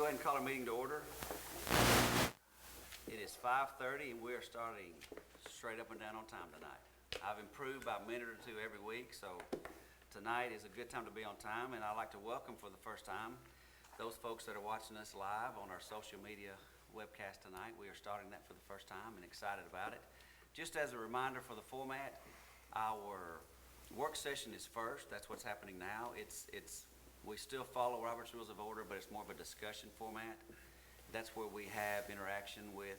go ahead and call our meeting to order. It is 5:30 and we are starting straight up and down on time tonight. I've improved by a minute or two every week, so tonight is a good time to be on time, and I'd like to welcome for the first time those folks that are watching us live on our social media webcast tonight. We are starting that for the first time and excited about it. Just as a reminder for the format, our work session is first. That's what's happening now. We still follow Robert's Rules of Order, but it's more of a discussion format. That's where we have interaction with,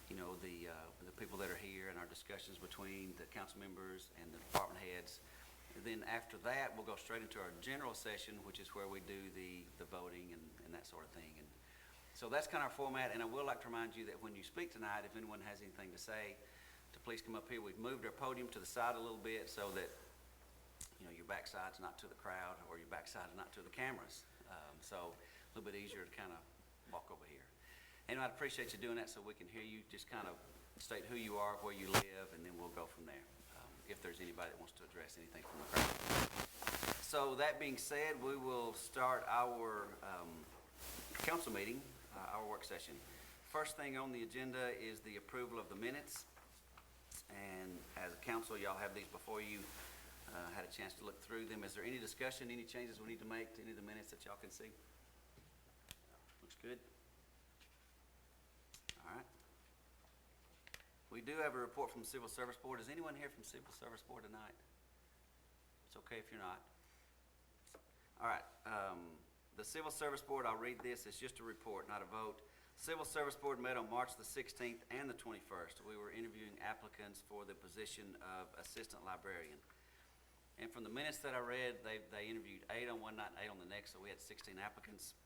the people that are here and our discussions between the council members and the department heads. And then after that, we'll go straight into our general session, which is where we do the voting and that sort of thing. And so that's kind of our format. And I would like to remind you that when you speak tonight, if anyone has anything to say, to please come up here. We've moved our podium to the side a little bit so that your backside's not to the crowd or your backside's not to the cameras. So a little bit easier to kind of walk over here. And I'd appreciate you doing that so we can hear you. Just kind of state who you are, where you live, and then we'll go from there. If there's anybody that wants to address anything from the crowd. So that being said, we will start our council meeting, our work session. First thing on the agenda is the approval of the minutes. And as a council, y'all have these before you. Had a chance to look through them. Is there any discussion, any changes we need to make to any of the minutes that y'all can see? Looks good. All right. We do have a report from the Civil Service Board. Is anyone here from Civil Service Board tonight? It's okay if you're not. All right. The Civil Service Board, I'll read this. It's just a report, not a vote. Civil Service Board met on March the 16th and the 21st. We were interviewing applicants for the position of assistant librarian. And from the minutes that I read, they interviewed 8 on one night and 8 on the next, so we had 16 applicants.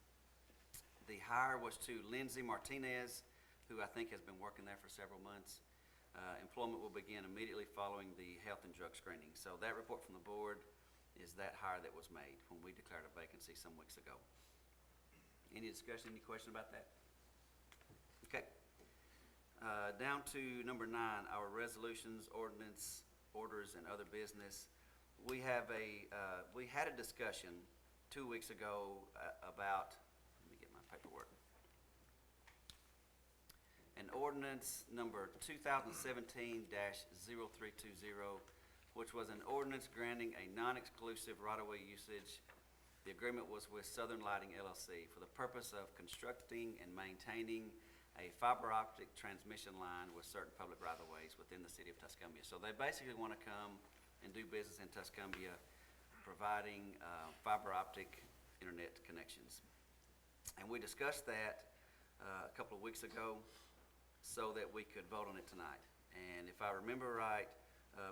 The hire was to Lindsay Martinez, who I think has been working there for several months. Employment will begin immediately following the health and drug screening. So that report from the board is that hire that was made when we declared a vacancy some weeks ago. Any discussion, any question about that? Okay. Down to number 9, our resolutions, ordinance, orders, and other business. We had a discussion 2 weeks ago about, let me get my paperwork, an ordinance number 2017-0320, which was an ordinance granting a non-exclusive right-of-way usage. The agreement was with Southern Lighting LLC for the purpose of constructing and maintaining a fiber optic transmission line with certain public right-of-ways within the city of Tuscumbia. So they basically want to come and do business in Tuscumbia, providing fiber optic internet connections. And we discussed that a couple of weeks ago so that we could vote on it tonight. And if I remember right,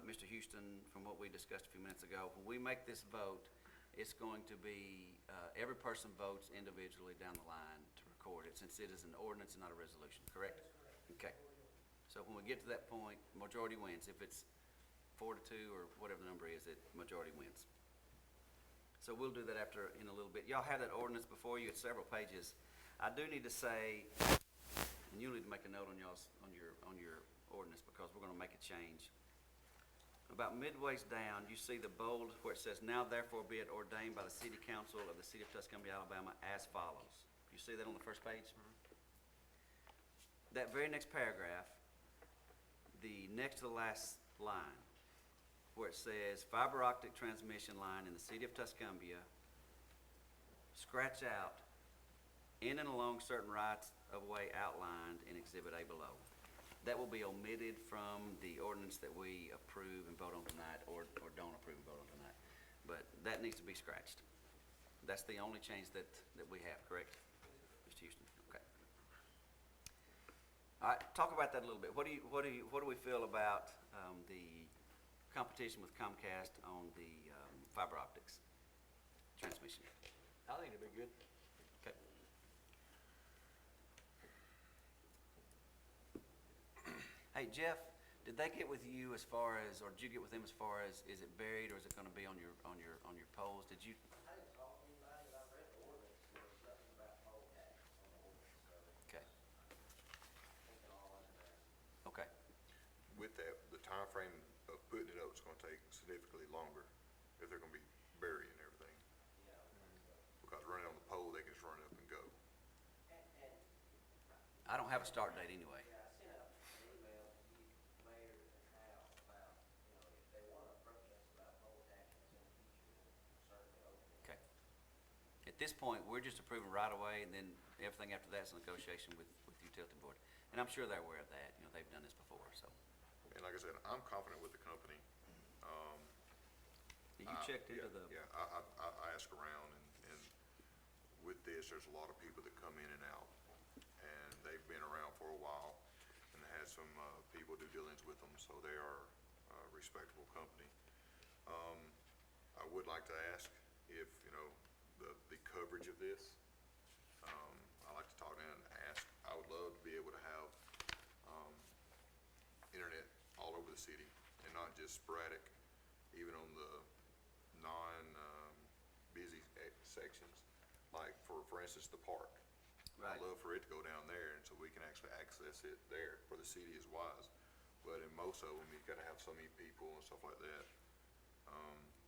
Mr. Houston, from what we discussed a few minutes ago, when we make this vote, it's going to be every person votes individually down the line to record it, since it is an ordinance and not a resolution, correct? Okay. So when we get to that point, majority wins. If it's 4-2 or whatever the number is, it majority wins. So we'll do that in a little bit. Y'all have that ordinance before you. It's several pages. I do need to say, and you'll need to make a note on your ordinance because we're going to make a change. About midways down, you see the bold where it says, "Now therefore be it ordained by the City Council of the City of Tuscumbia, Alabama, as follows." You see that on the first page? Mm-hmm. That very next paragraph, the next to the last line, where it says fiber optic transmission line in the city of Tuscumbia, scratch out in and along certain rights of way outlined in Exhibit A below. That will be omitted from the ordinance that we approve and vote on tonight, or don't approve and vote on tonight. But that needs to be scratched. That's the only change that we have, correct, Mr. Houston? Okay. All right, talk about that a little bit. What do we feel about the competition with Comcast on the fiber optics transmission? I think it'd be good. Okay. Hey, Jeff, did they get with you as far as, or did you get with them as far as, is it buried or is it going to be on your poles? Did you? I didn't talk to anybody, but I read the ordinance. There was nothing about pole tax on the ordinance, so Okay. I think it all under there. Okay. With that, the time frame of putting it up is going to take significantly longer if they're going to be burying everything. Yeah. Because running on the pole, they can just run up and go. And I don't have a start date anyway. Yeah, I sent out an email to you, Mayor and Hal, about, if they wanna approach us about poll taxing us in the future, we're certainly open to Okay. that. At this point, we're just approving right away, and then everything after that's a negotiation with the utility board. And I'm sure they're aware of that, they've done this before, so. And like I said, I'm confident with the company. You checked into the, Yeah, I ask around, and with this, there's a lot of people that come in and out, and they've been around for a while, and they had some people due diligence with them, so they are a respectable company. I would like to ask if, the coverage of this, I like to talk down and ask, I would love to be able to have internet all over the city, and not just sporadic, even on the non-busy sections, like for instance, the park. Right. I'd love for it to go down there, and so we can actually access it there, for the city is wise. But in most of them, you gotta have so many people and stuff like that.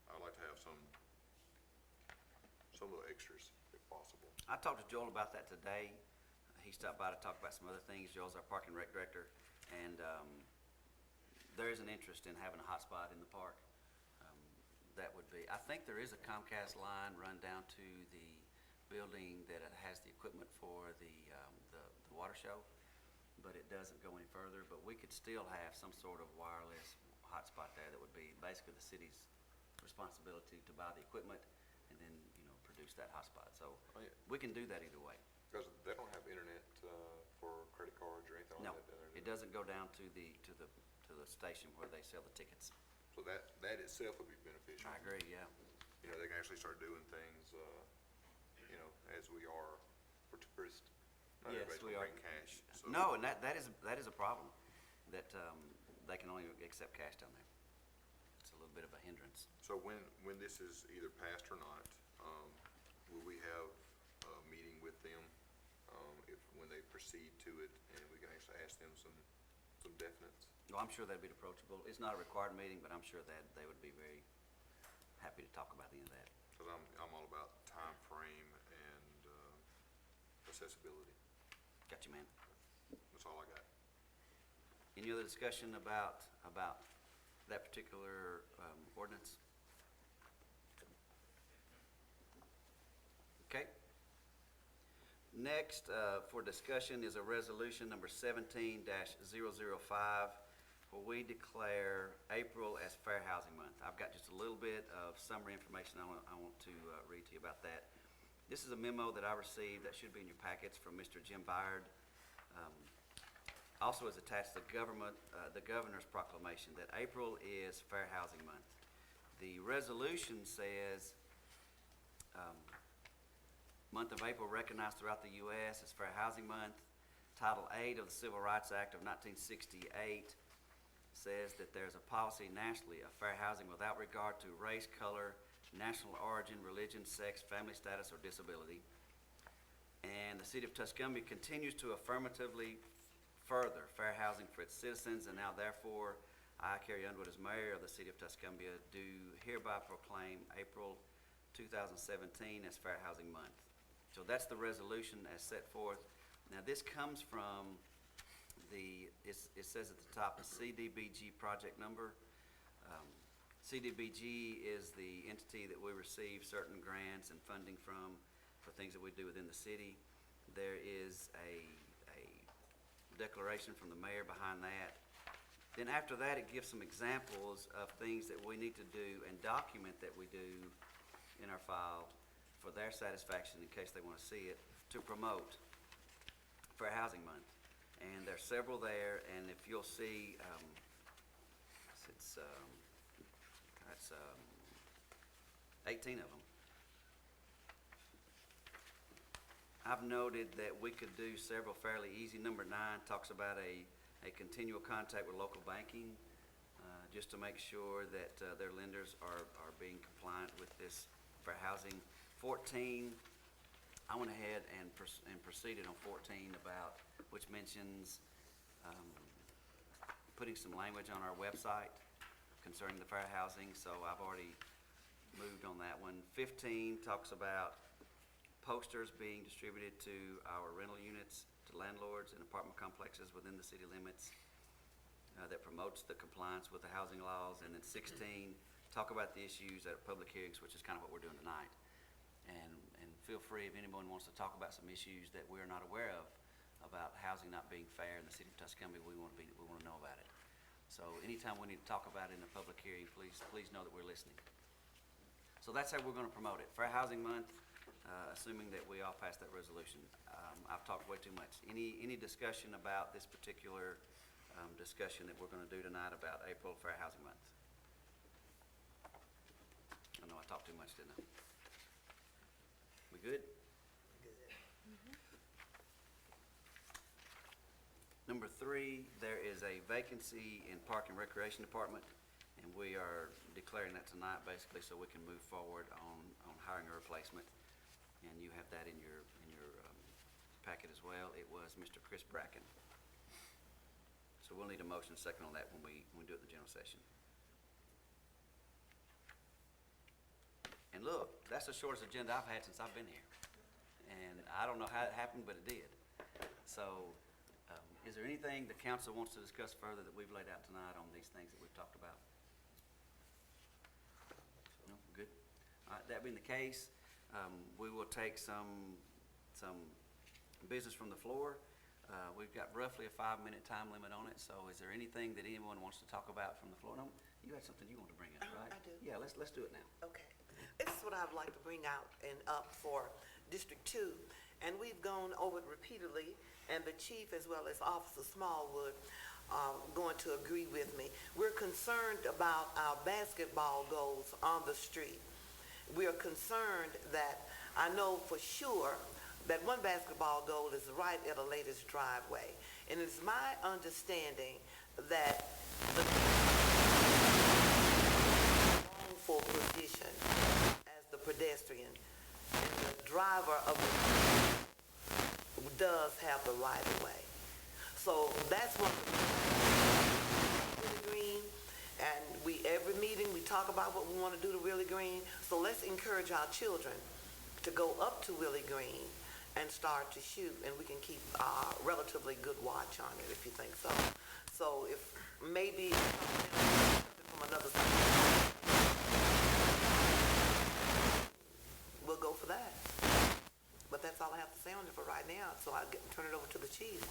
I'd like to have some little extras, if possible. I talked to Joel about that today. He stopped by to talk about some other things. Joel's our park and rec director, and there is an interest in having a hotspot in the park. That would be, I think there is a Comcast line run down to the building that it has the equipment for the water show, but it doesn't go any further. But we could still have some sort of wireless hotspot there that would be basically the city's responsibility to buy the equipment and then, produce that hotspot. So Oh, yeah. we can do that either way. Because they don't have internet for credit cards or anything No, like that down there. it doesn't go down to the station where they sell the tickets. So that itself would be beneficial. I agree, yeah. They can actually start doing things, as we are for tourists. Not Yes, everybody's we gonna are. bring cash, so. No, and that is a problem, that they can only accept cash down there. It's a little bit of a hindrance. So when this is either passed or not, will we have a meeting with them, when they proceed to it, and we can actually ask them some definites? Well, I'm sure they'd be approachable. It's not a required meeting, but I'm sure that they would be very happy to talk about any of that. Because I'm all about time frame and accessibility. Got you, man. That's all I got. Any other discussion about that particular ordinance? Okay. Next, for discussion is a resolution number 17-005, where we declare April as Fair Housing Month. I've got just a little bit of summary information I want to read to you about that. This is a memo that I received that should be in your packets from Mr. Jim Byard. Also is attached the governor's proclamation that April is Fair Housing Month. The resolution says, month of April recognized throughout the U.S. as Fair Housing Month. Title 8 of the Civil Rights Act of 1968 says that there's a policy nationally of fair housing without regard to race, color, national origin, religion, sex, family status, or disability. And the city of Tuscumbia continues to affirmatively further fair housing for its citizens, and now therefore, I, Carrie Underwood, as mayor of the city of Tuscumbia, do hereby proclaim April 2017 as Fair Housing Month. So that's the resolution as set forth. Now, this comes from it says at the top, the CDBG project number. CDBG is the entity that we receive certain grants and funding from for things that we do within the city. There is a declaration from the mayor behind that. Then after that, it gives some examples of things that we need to do and document that we do in our file for their satisfaction in case they want to see it, to promote Fair Housing Month. And there's several there, and if you'll see, it's 18 of them. I've noted that we could do several fairly easy. Number 9 talks about a continual contact with local banking, just to make sure that their lenders are being compliant with this fair housing. 14, I went ahead and proceeded on 14 about, which mentions putting some language on our website concerning the fair housing, so I've already moved on that one. 15 talks about posters being distributed to our rental units, to landlords and apartment complexes within the city limits that promotes the compliance with the housing laws. And then 16, talk about the issues at public hearings, which is kind of what we're doing tonight. And feel free if anyone wants to talk about some issues that we're not aware of about housing not being fair in the city of Tuscumbia, we want to know about it. So anytime we need to talk about it in a public hearing, please know that we're listening. So that's how we're going to promote it. Fair Housing Month, assuming that we all pass that resolution. I've talked way too much. Any discussion about this particular discussion that we're going to do tonight about April Fair Housing Month? I know I talked too much, didn't I? We good? Number 3, there is a vacancy in Park and Recreation Department, and we are declaring that tonight basically so we can move forward on hiring a replacement. And you have that in your packet as well. It was Mr. Chris Bracken. So we'll need a motion second on that when we do it in the general session. And look, that's the shortest agenda I've had since I've been here. And I don't know how it happened, but it did. So, is there anything the council wants to discuss further that we've laid out tonight on these things that we've talked about? No, good. All right, that being the case, we will take some business from the floor. We've got roughly a 5-minute time limit on it, so is there anything that anyone wants to talk about from the floor? No, you had something you want to bring up, right? I do. Yeah, let's do it now. Okay. This is what I'd like to bring out and up for District 2. And we've gone over it repeatedly, and the chief as well as Officer Smallwood are going to agree with me. We're concerned about our basketball goals on the street. We are concerned that, I know for sure, that one basketball goal is right at a latest driveway. And it's my understanding that the wrongful position as the pedestrian and the driver of the does have the right of way. So that's what really green, and every meeting we talk about what we want to do to Really Green. So let's encourage our children to go up to Really Green and start to shoot, and we can keep relatively good watch on it if you think so. So if maybe from another side, we'll go for that. But that's all I have to say on it for right now, so I'll turn it over to the chief.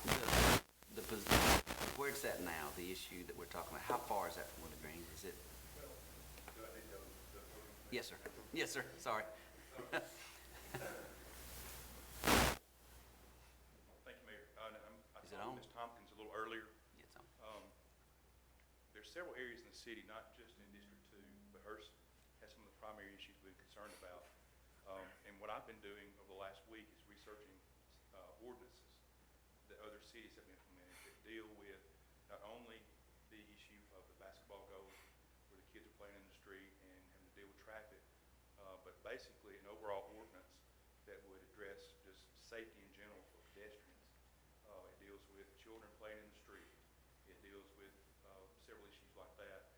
Where it's at now, the issue that we're talking about, how far is that from Willie Green? Is it? Yes, sir. Yes, sir. Sorry. Thank you, Mayor. I Is it talked on? to Ms. Tompkins a little earlier. Yes, sir. There's several areas in the city, not just in District 2, but Hearst has some of the primary issues we've been concerned about. And what I've been doing over the last week is researching ordinances that other cities have implemented that deal with not only the issue of the basketball goals where the kids are playing in the street and having to deal with traffic, but basically an overall ordinance that would address just safety in general for pedestrians. It deals with children playing in the street. It deals with several issues like that.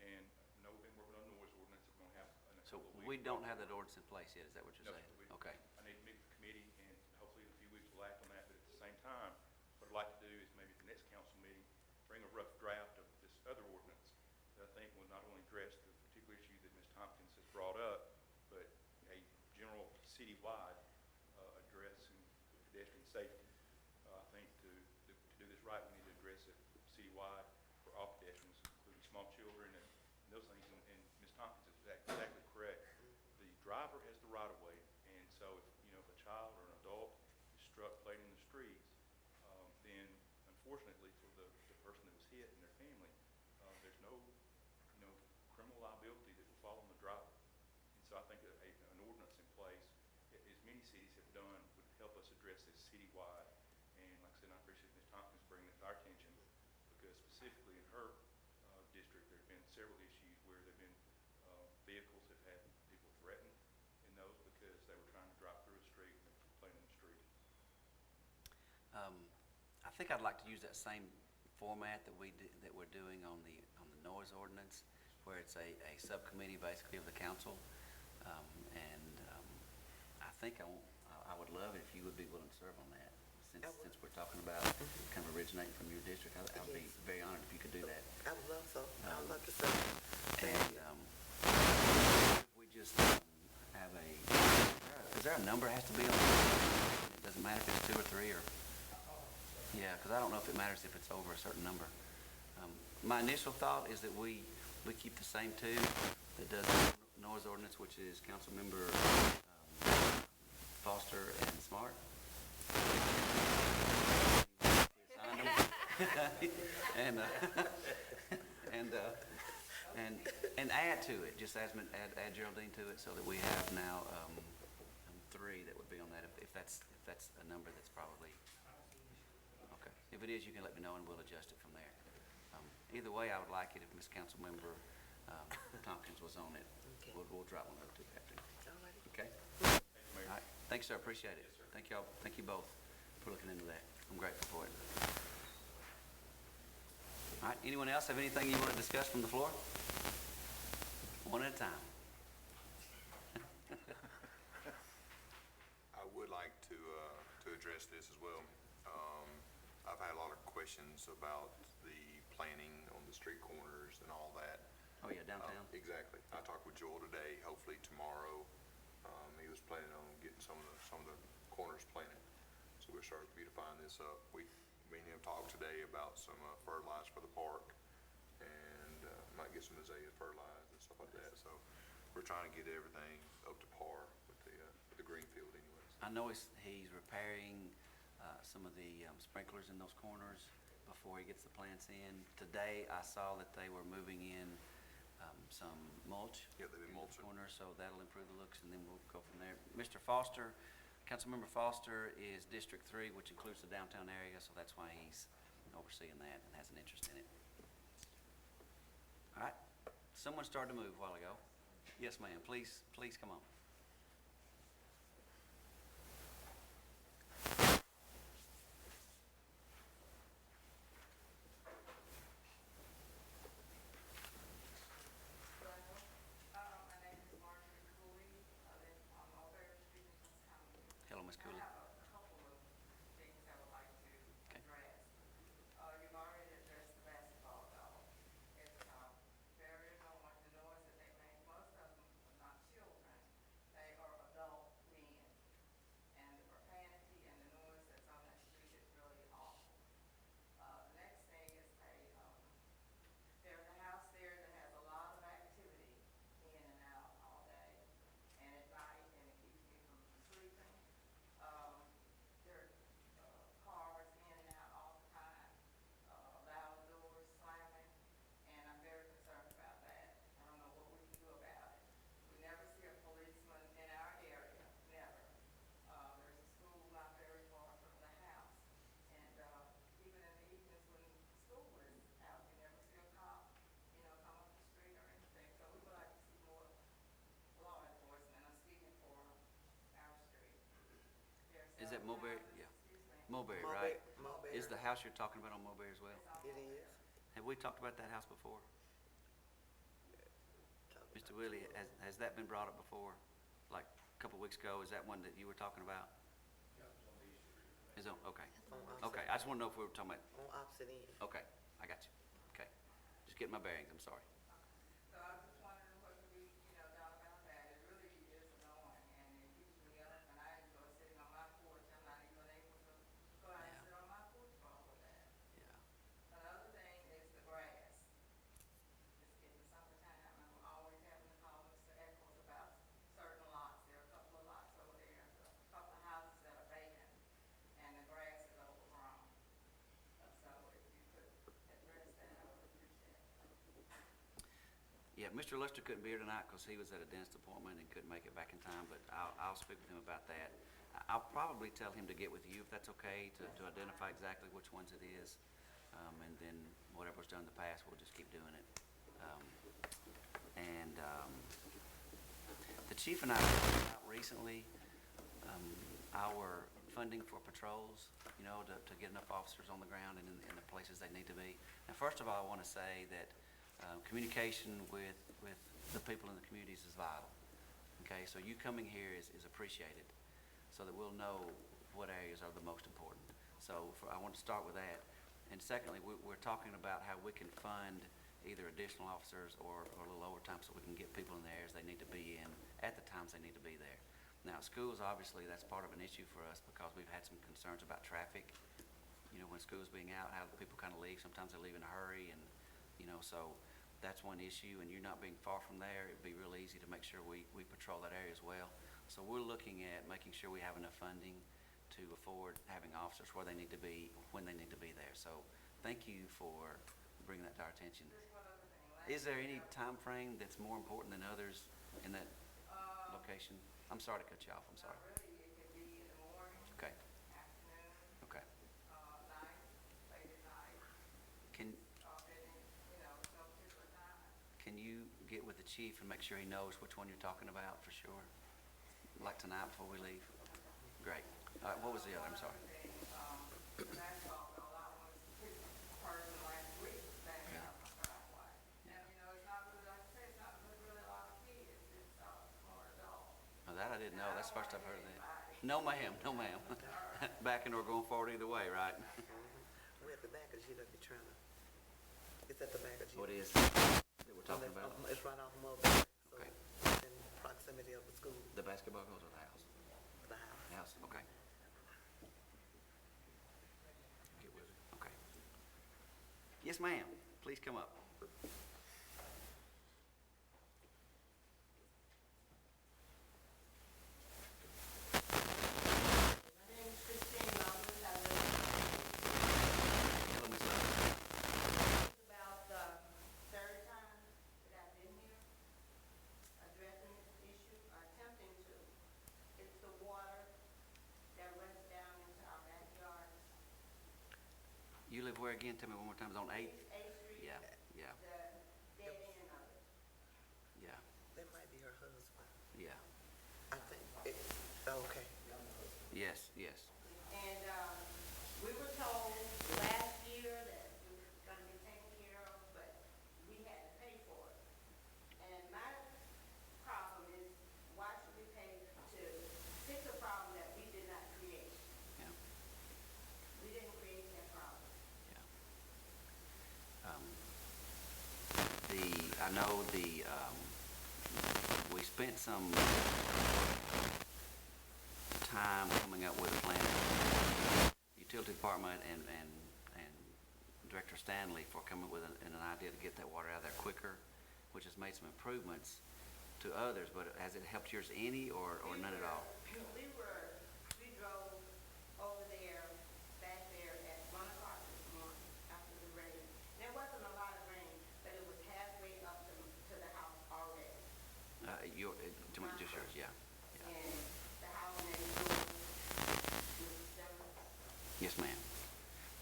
And I know we've been working on a noise ordinance that we're going to have in a So couple of weeks. we don't have that ordinance in place yet, is that what you're No, saying? sir, Okay. I need to meet with the committee, and hopefully in a few weeks we'll act on that, but at the same time, what I'd like to do is maybe at the next council meeting, bring a rough draft of this other ordinance that I think will not only address the particular issue that Ms. Tompkins has brought up, but a general citywide addressing pedestrian safety. I think to do this right, we need to address it citywide for all pedestrians, including small children and those things, and Ms. Tompkins is exactly correct. The driver has the right of way, and so if a child or an adult is struck playing in the streets, then unfortunately for the person that was hit and their family, there's no criminal liability that will fall on the driver. And so I think that an ordinance in place, as many cities have done, would help us address this citywide. And like I said, I appreciate Ms. Tompkins bringing it to our attention, because specifically in her district, there have been several issues where there have been vehicles that have had people threatened in those because they were trying to drive through a street and playing in the street. I think I'd like to use that same format that we're doing on the noise ordinance, where it's a subcommittee basically of the council. I think I would love it if you would be willing to serve on that. since we're talking about kind of originating from your district, I'd be Yes. very honored if you could do that. I would love so. I would love to serve. And, we just, have is there a number it has to be on? It doesn't matter if it's 2 or 3 or, yeah, because I don't know if it matters if it's over a certain number. My initial thought is that we keep the same 2 that does the noise ordinance, which is Councilmember Foster and Smart. Assigned them. And add to it, just add Geraldine to it, so that we have now 3 that would be on that, if that's a number that's probably, okay. If it is, you can let me know and we'll adjust it from there. Either way, I would like it if Ms. Councilmember Tompkins was on it. Okay. We'll drop one over to Captain. All righty. Okay? Thank you, Mayor. All right, thanks, sir, appreciate it. Thank y'all, thank you both for looking into that. I'm grateful for it. All right, anyone else have anything you want to discuss from the floor? One at a time. I would like to address this as well. I've had a lot of questions about the planning on the street corners and all that. Oh, yeah, downtown? Exactly. I talked with Joel today, hopefully tomorrow. He was planning on getting some of the corners planted. So we'll start beautifying this up. Me and him talked today about some fertilizer for the park, and might get some azalea fertilized and stuff like that. So we're trying to get everything up to par with the green field anyways. I know he's repairing some of the sprinklers in those corners before he gets the plants in. Today, I saw that they were moving in some mulch. Yeah, they've been in the mulching. corners, so that'll improve the looks, and then we'll go from there. Mr. Foster, Councilmember Foster is District 3, which includes the downtown area, so that's why he's overseeing that and has an interest in it. All right, someone started to move a while ago. Yes, ma'am, please come on. My name is Marjorie Cooley. I live on Mulberry Street in Tuscumbia. Hello, Ms. Cooley. I have a couple of things I would like to Okay. address. You've already addressed the basketball dog. It's very annoying, the noise that they make. Most of them are not children. They are adult men. And the profanity and the noise that's on that street is really awful. The next thing is there's a house there that has a lot of activity in and out all day and at night, and it keeps me from sleeping. There are cars in and out all the time, loud doors slamming, and I'm very concerned about that. I don't know what we can do about it. We never see a policeman in our area, never. There's a school not very far from the house, and even in the evenings when school is out, we never see a cop, come up the street or anything. So we would like to see more law enforcement. I'm speaking for our street. Is that Mulberry? Yeah. Excuse me. Mulberry, right? Mulberry. Is the house you're talking about on Mulberry as well? It is. Have we talked about that house before? Mr. Willie, has that been brought up before? Like a couple weeks ago, is that one that you were talking about? Is on, okay. On opposite- Okay, I just want to know if we were talking about, On opposite end. okay, I got you. Okay. Just getting my bearings, I'm sorry. So I was just wondering what could be, done about that. It really is annoying, and it keeps me up, and I enjoy sitting on my porch. I'm not even able to go out and Yeah. sit on my porch for all of that. Yeah. Another thing is the grass. It's getting summertime, and we're always having to call Mr. Eccles about certain lots. There are a couple of lots over there, a couple of houses that are vacant, and the grass is overgrown. So if you could address that, I would appreciate it. Yeah, Mr. Lester couldn't be here tonight because he was at a dentist appointment and couldn't make it back in time, but I'll speak with him about that. I'll probably tell him to get with you, if that's okay, to identify exactly which ones it is. And then whatever's done in the past, we'll just keep doing it. The chief and I talked about recently, our funding for patrols, to get enough officers on the ground and in the places they need to be. Now, first of all, I want to say that communication with the people in the communities is vital. Okay, so you coming here is appreciated, so that we'll know what areas are the most important. So I want to start with that. And secondly, we're talking about how we can fund either additional officers or a little overtime so we can get people in the areas they need to be in at the times they need to be there. Now, schools, obviously, that's part of an issue for us because we've had some concerns about traffic. You know, when school's being out, how people kind of leave. Sometimes they leave in a hurry and, you know, so that's one issue. And you not being far from there, it'd be real easy to make sure we patrol that area as well. So we're looking at making sure we have enough funding to afford having officers where they need to be, when they need to be there. So thank you for bringing that to our attention. Just one other thing. Is there any time frame that's more important than others in that location? I'm sorry to cut you off, I'm sorry. Not really, it could be in the morning, Okay, afternoon, okay. night, late at night, Can, no particular time. can you get with the chief and make sure he knows which one you're talking about for sure? Like tonight before we leave? Great. All right, what was the other? I'm sorry. Basketball, a lot of person last week standing Yeah. up my driveway. And, it's not really, like I say, it's not really a lot of kids, it's, more adults. Oh, that I didn't know. That's the first I've heard of that. No, ma'am, no, ma'am. Backing or going forward either way, right? We're at the back of GW Turner. It's at the back of GW. What is that we're talking about? It's right off Mulberry. So Okay. it's in proximity of the school, The basketball goes or the house? the house. The house, okay. Get with it. Okay. Yes, ma'am. Please come up. My name is Christine Roberts. I live Hello, Ms. Love. It's about the third time that I've been here addressing this issue, attempting to. It's the water that runs down into our backyards. You live where again? Tell me one more time. It's on 8th? East 8th Street. Yeah, yeah, The dead end of it. yeah, That might be her husband, yeah. I think. Okay. Yes, yes. And we were told last year that it was going to be taken care of, but we had to pay for it. And my problem is, why should we pay to fix a problem that we did not create? Yeah, We didn't create that problem. yeah. I know we spent some time coming up with a plan. Utility Department and Director Stanley for coming up with an idea to get that water out of there quicker, which has made some improvements to others, but has it helped yours any or none at all? We drove over there, back there at 1 o'clock this morning after the rain. There wasn't a lot of rain, but it was halfway up to the house already. Just yours, yeah. Yeah. And the house next door was seven. Yes, ma'am.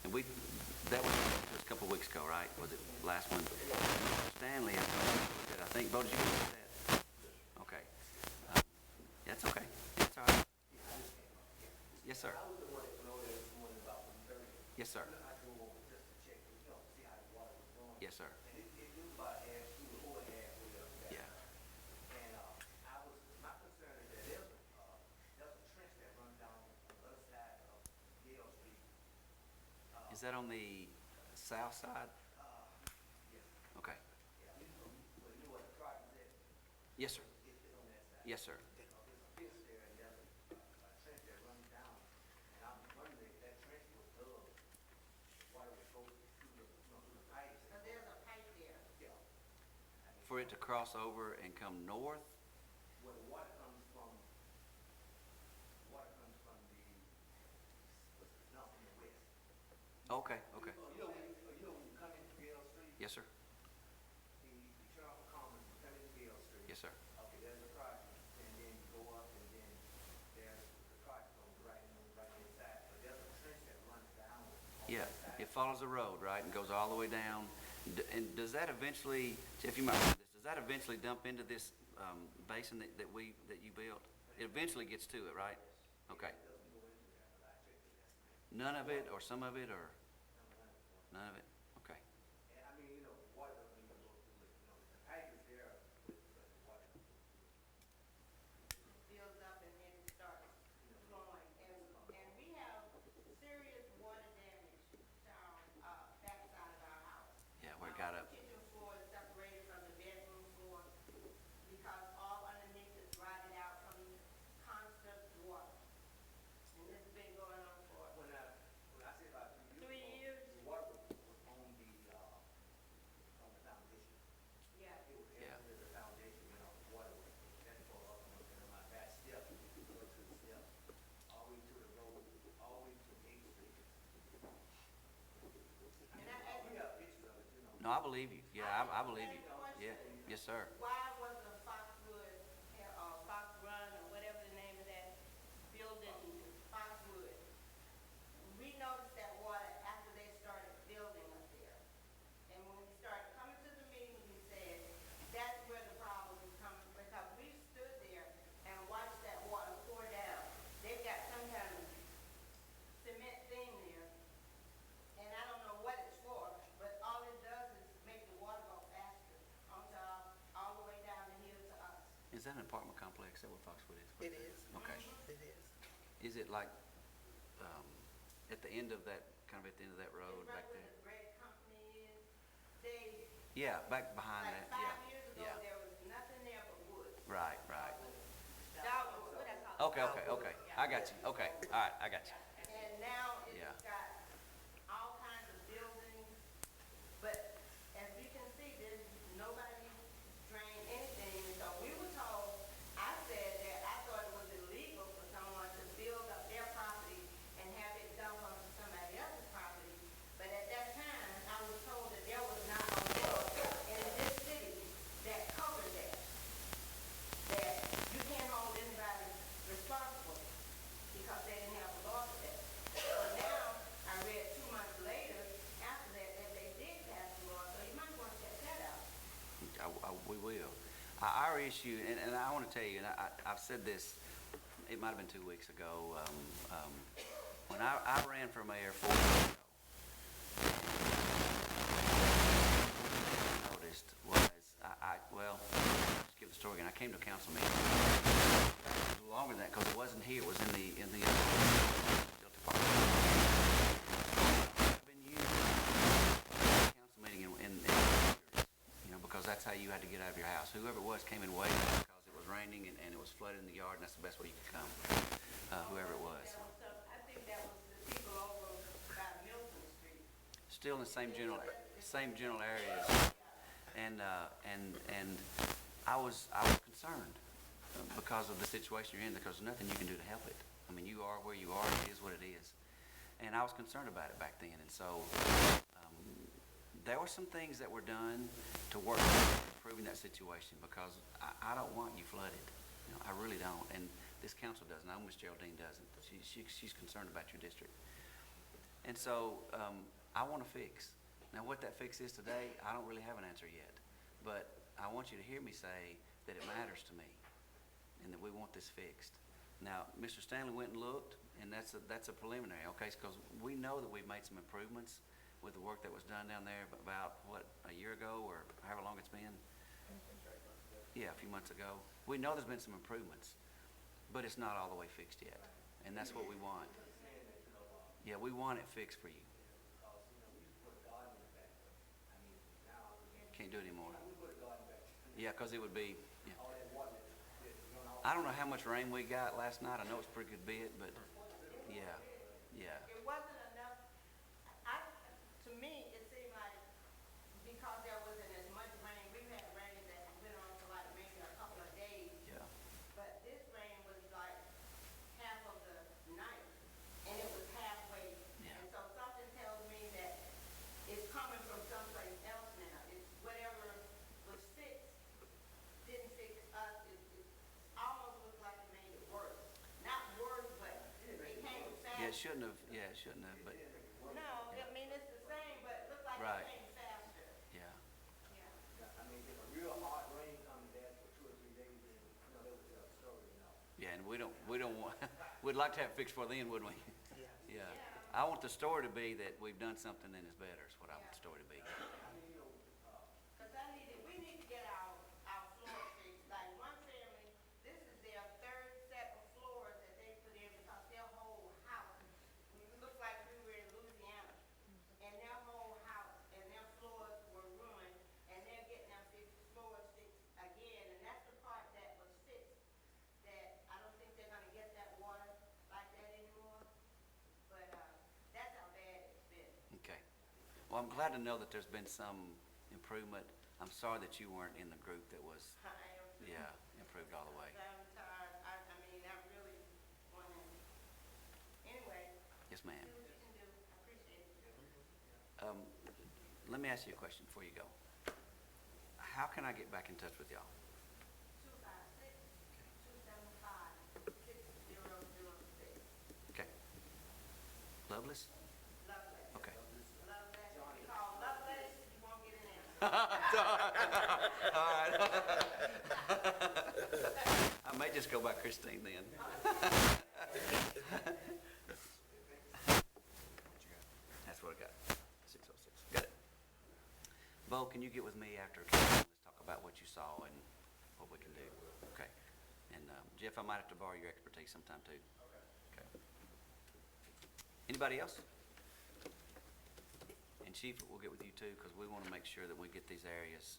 And that was just a couple of weeks ago, right? Was it last one? Stanley, I think, voted you for that? Okay. That's okay. That's all right. Yes, sir. I was the one that went over there this morning about 1:30. Yes, sir. I drove over just to check, see how the water was going. Yes, sir. And it was about over halfway up there. Yeah. And, my concern is that there's a trench that runs down on the other side of Gale Street. Is that on the south side? Yes, Okay. yeah, you know where the project is at? Yes, sir. It's on that side. Yes, sir. There's a fence there and there's a trench that runs down. And I'm wondering if that trench was dug, water would go through the pipes. So there's a pipe there. Yeah. For it to cross over and come north? Where the water comes from the, what's it, not from the west. Okay, okay. You know when you come into Gale Street, Yes, sir. you turn off the Commons, you come into Gale Street. Yes, sir. Okay, there's the project, and then you go up, and then there's the project on the right hand side. But there's a trench that runs down on Yeah, that side. it follows the road, right, and goes all the way down. And does that eventually, Jeff, you might know this, does that eventually dump into this basin that you built? It eventually gets to it, right? Okay. It doesn't go into that, but I checked it yesterday. None of it, or some of it, or none of it? Okay. And I mean, the water doesn't even go through it, the pipe is there, but the water doesn't go through it. Fills up and then it starts flowing. And we have serious water No, I believe you. Yeah, I believe you. Yeah, yes, sir. Why wasn't Foxwood, Fox Run, or whatever the name of that building, Foxwood? We noticed that water after they started building up there. And when we started coming to the meeting, we said, that's where the problem is coming, because we stood there and watched that water pour down. They've got some kind of cement thing there, and I don't know what it's for, but all it does is make the water go faster onto all the way down the hill to us. Is that an apartment complex? Is that what Foxwood is? It is. Okay. It is. Is it like, at the end of that, kind of at the end of that road It's right back where there? the bread company is. They, Yeah, back behind like that, 5 years ago, yeah. there was nothing there but wood. Right, right. Dogwood, what I call it. Okay. I got you. Okay, all right, I got you. And now Yeah. it's got all kinds of buildings, but as we can see, there's nobody drained anything. So we were told, I said that I thought it was illegal for someone to build up their property and have it dumped onto somebody else's property. But at that time, I was told that there was not a law in this city that covered that. That you can't hold anybody responsible because they didn't have a law for that. So now, I read 2 months later, after that, that they did pass the law, so you might want to check that out. We will. Our issue, and I want to tell you, and I've said this, it might have been 2 weeks ago, when I ran for mayor 4 years ago, I noticed was, well, just give the story again. I came to a council meeting, a little longer than that, because it wasn't here, it was in the health department. I've been using council meeting in you know, because that's how you had to get out of your house. Whoever it was came in waiting because it was raining and it was flooded in the yard, and that's the best way you could come, whoever it was. I think that was the people over by Milton Street. Still in the same general areas. And I was concerned because of the situation you're in, because there's nothing you can do to help it. I mean, you are where you are, it is what it is. And I was concerned about it back then, and so there were some things that were done to work on improving that situation, because I don't want you flooded. You know, I really don't, and this council doesn't. I know Miss Geraldine doesn't. She's concerned about your district. And so I want to fix. Now, what that fix is today, I don't really have an answer yet, but I want you to hear me say that it matters to me and that we want this fixed. Now, Mr. Stanley went and looked, and that's a preliminary, okay, because we know that we've made some improvements with the work that was done down there about, what, a year ago or however long it's been? Yeah, a few months ago. We know there's been some improvements, but it's not all the way fixed yet, and that's what we want. Yeah, we want it fixed for you. Because, we used to put a garden in the back there. I mean, now we Can't do it anymore. put a garden back there. Yeah, because it would be, yeah. All that water that's going off. I don't know how much rain we got last night. I know it's a pretty good bit, but yeah. It wasn't enough. To me, it seemed like because there wasn't as much rain, we've had rain that went on for like maybe a couple of days. Yeah. But this rain was like half of the night, and it was halfway. Yeah. And so something tells me that it's coming from someplace else now. It's whatever was fixed, didn't fix us. It almost looked like it made it worse. Not worse, but it came faster. Yeah, it shouldn't have, but No, I mean, it's the same, but it looked like Right. it came faster. yeah. Yeah. I mean, if a real hard rain comes there for 2 or 3 days, then, that was a story, Yeah, and we don't want, we'd like to have it fixed for then, wouldn't we? Yes. Yeah. I want the story to be that we've done something that is better, is what I want the story to be. Because we need to get our floor fixed. Like one family, this is their third set of floors that they put in because their whole house, it looked like we were in Louisiana. And their whole house and their floors were ruined, and they're getting their floors fixed again. And that's the part that was fixed, that I don't think they're gonna get that water like that anymore. But, that's how bad it's been. Okay. Well, I'm glad to know that there's been some improvement. I'm sorry that you weren't in the group that was, I am too. yeah, improved all the way. I'm tired. I mean, I really want to, anyway, Yes, ma'am. do what you can do. I appreciate it. let me ask you a question before you go. How can I get back in touch with y'all? 256-275-6006. Okay. Loveless? Lovelace. Okay. Lovelace. If you call Lovelace, you won't get an answer. All right. I may just go by Christine then. That's what I got. 606. Got it. Bo, can you get with me after? Let's talk about what you saw and what we can do. Okay. And Jeff, I might have to borrow your expertise sometime too. Okay. Anybody else? And Chief, we'll get with you too, because we want to make sure that we get these areas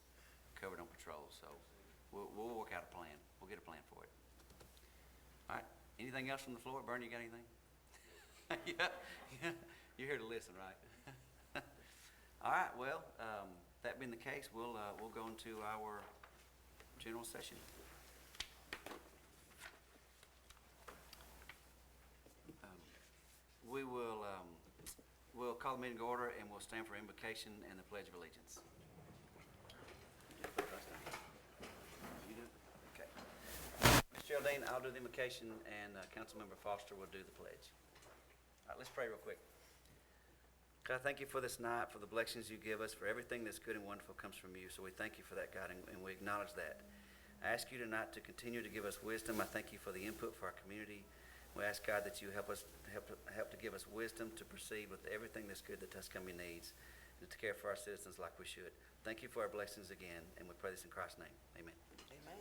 covered on patrol. So we'll work out a plan. We'll get a plan for it. All right. Anything else from the floor? Bernie, you got anything? Yeah. You're here to listen, right? All right. Well, that being the case, we'll go into our general session. We'll call the meeting to order and we'll stand for invocation and the Pledge of Allegiance. You do it? Okay. Ms. Geraldine, I'll do the invocation and Councilmember Foster will do the pledge. All right, let's pray real quick. God, thank you for this night, for the blessings you give us, for everything that's good and wonderful comes from you. So we thank you for that, God, and we acknowledge that. I ask you tonight to continue to give us wisdom. I thank you for the input for our community. We ask, God, that you help to give us wisdom to proceed with everything that's good that Tuscumbia needs and to care for our citizens like we should. Thank you for our blessings again, and we pray this in Christ's name. Amen. Amen.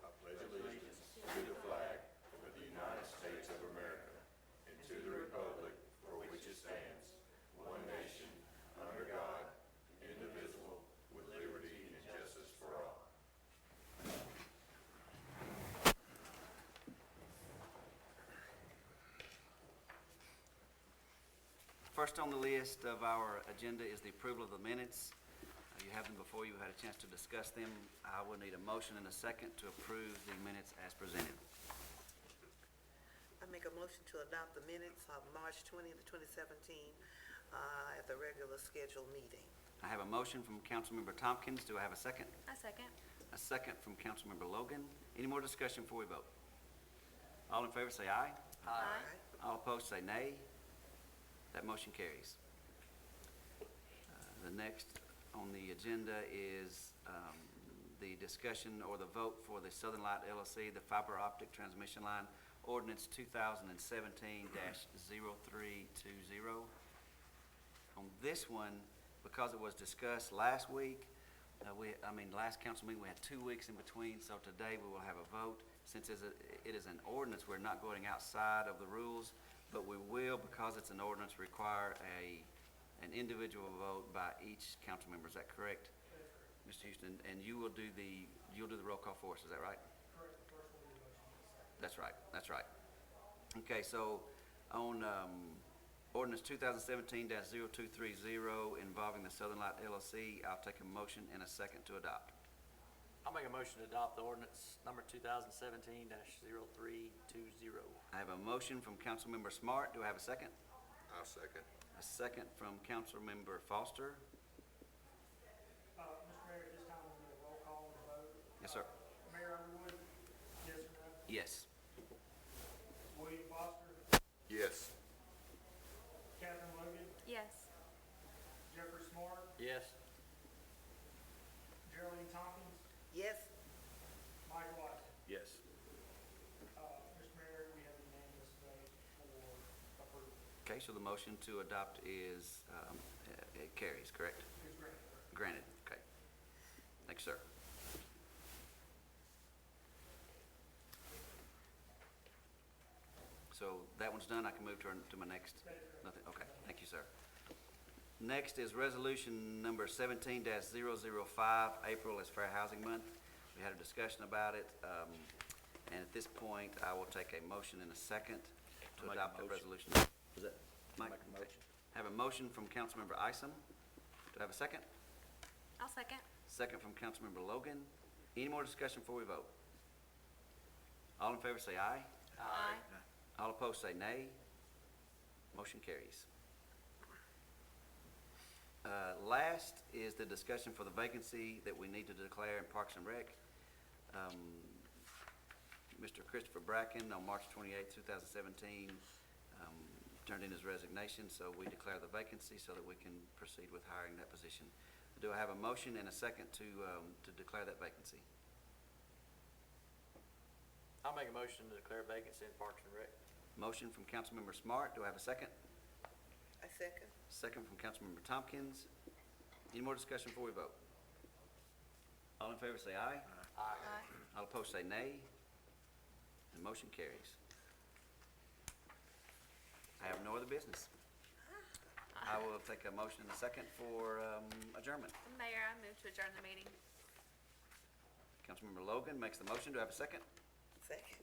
I pledge allegiance to the flag of the United States of America and to the republic for which it stands, one nation, under God, indivisible, with liberty and justice for all. First on the list of our agenda is the approval of the minutes. You have them before you. Had a chance to discuss them. I will need a motion and a second to approve the minutes as presented. I make a motion to adopt the minutes of March 20th, 2017, at the regular scheduled meeting. I have a motion from Councilmember Tompkins. Do I have a second? I second. A second from Councilmember Logan. Any more discussion before we vote? All in favor say aye. Aye. All opposed say nay. That motion carries. The next on the agenda is the discussion or the vote for the Southern Light LLC, the fiber optic transmission line, ordinance 2017-0320. On this one, because it was discussed last week, last council meeting, we had 2 weeks in between, so today we will have a vote. Since it is an ordinance, we're not going outside of the rules, but we will, because it's an ordinance, require an individual vote by each council member. Is that correct? Mr. Houston, and you'll do the roll call for us, is that right? Correct, the first one will be motion. That's right. Okay, so on ordinance 2017-0230 involving the Southern Light LLC, I'll take a motion and a second to adopt. I'll make a motion to adopt the ordinance number 2017-0320. I have a motion from Councilmember Smart. Do I have a second? I'll second. A second from Councilmember Foster. Mr. Mayor, at this time, we'll do a roll call and a vote. Yes, sir. Mayor Underwood, yes or no? Yes. William Foster, Yes. Catherine Logan, Yes. Jeffrey Smart, Yes. Geraldine Tompkins, Yes. Mike Watson. Yes. Mr. Mayor, we have a unanimous vote for approval. Okay, so the motion to adopt is, it carries, correct? It's granted. Granted, okay. Thanks, sir. So that one's done. I can move to my next. Nothing. Okay. Thank you, sir. Next is resolution number 17-005, April is Fair Housing Month. We had a discussion about it, and at this point, I will take a motion in a second to Make a adopt that motion. resolution. Is that Mike? Make a motion. Have a motion from Councilmember Isom. Do I have a second? I'll second. Second from Councilmember Logan. Any more discussion before we vote? All in favor say aye. Aye. All opposed say nay. Motion carries. Last is the discussion for the vacancy that we need to declare in Parks and Rec. Mr. Christopher Bracken on March 28, 2017, turned in his resignation, so we declare the vacancy so that we can proceed with hiring that position. Do I have a motion and a second to declare that vacancy? I'll make a motion to declare vacancy in Parks and Rec. Motion from Councilmember Smart. Do I have a second? I second. Second from Councilmember Tompkins. Any more discussion before we vote? All in favor say aye. Aye. All opposed say nay. The motion carries. I have no other business. I will take a motion and a second for adjournment. Mayor, I move to adjourn the meeting. Councilmember Logan makes the motion. Do I have a second? Second.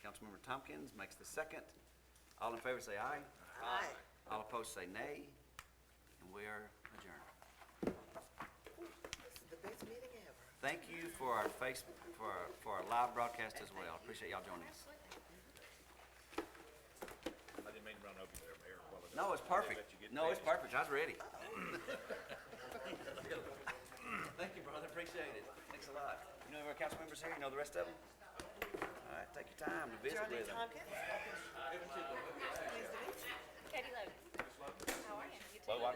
Councilmember Tompkins makes the second. All in favor say aye. Aye. All opposed say nay. And we are adjourned. This is the best meeting ever. Thank you for our for our live broadcast as well. Appreciate y'all joining us. I didn't mean to run over there, Mayor. No, it's perfect. No, it's perfect. I was ready. Thank you, brother. Appreciate it. Thanks a lot. You know our council members here? You know the rest of them? All right, take your time to visit Charlie with them. Tompkins? Pleased to meet you. Katie Logan. How are you? You too. Well,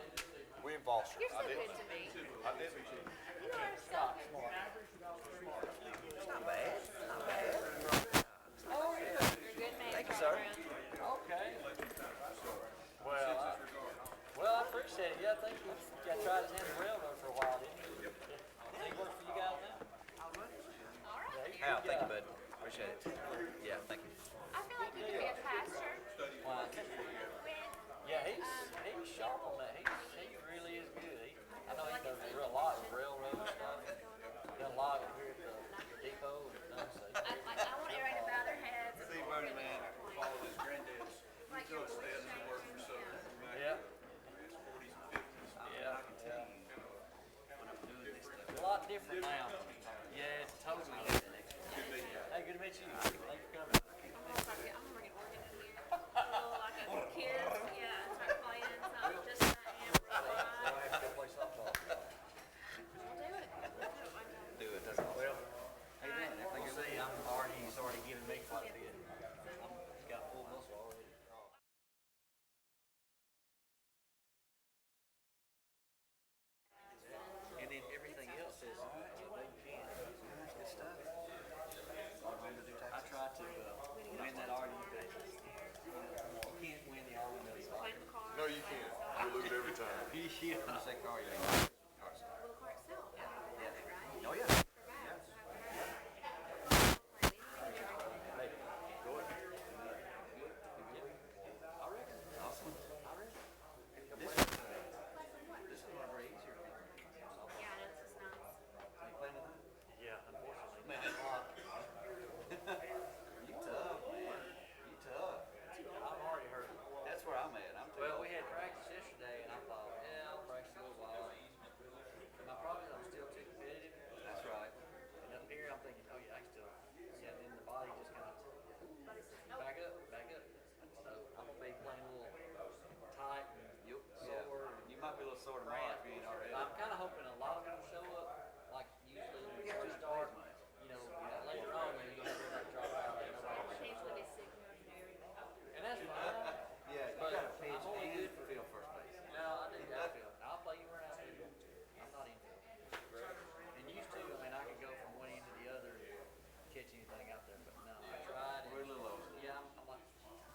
William Foster. You're so good to me. I did. You are so good. It's not bad. Not bad. Oh, you're a good man. Thank you, sir. Okay. Well, I appreciate it. Yeah, I think you got tried his hand at the railroad for a while, didn't you? Does he work for you guys now? All right. Hal, thank you, bud. Appreciate it. Yeah, thank you. I feel like you could be a pastor. Why? When, Yeah, he's sharp on that. He really is good. I know he does a lot with railroad stuff. Done a lot here at the depot and stuff. So. I want everybody to bow their heads. See, Bernie, man, follow his granddad's. Like your voice changing. Yeah. Yeah. A lot different now. Yeah, totally. Hey, good to meet you. Thanks for coming. I'm gonna bring an organ in here. Like a kids, yeah, start playing something just like I am. I'll have to go play softball. We'll do it. Do it, that's all. Well, How you doing? Everything you good? see, he's already giving me quite a bit. He's got full muscle already. And then everything else is, you can. That's good stuff. I try to win that argument. You can't win the argument. Playing the car. No, you can't. You lose every time. Say car, you mean? Cars. Well, the car itself, I don't have it, right? Oh, yeah. For bags, I have to have it. Hey, go ahead. I reckon. Awesome. I reckon. This is one of our easier things. Yeah, I know, this is nice. Are you playing tonight? Yeah, unfortunately. Man, Not a lot. you tough, man. You tough. I'm already hurt. That's where I'm at. I'm too Well, old. we had practice yesterday, and I thought, yeah, I'll practice a little while. And my problem is I'm still too competitive. That's right. And up here, I'm thinking, oh yeah, I can still. Yeah, and then the body just kind of back up, back up. So I'm gonna be playing a little tight and You, yeah. sore. You might be a little sore tomorrow.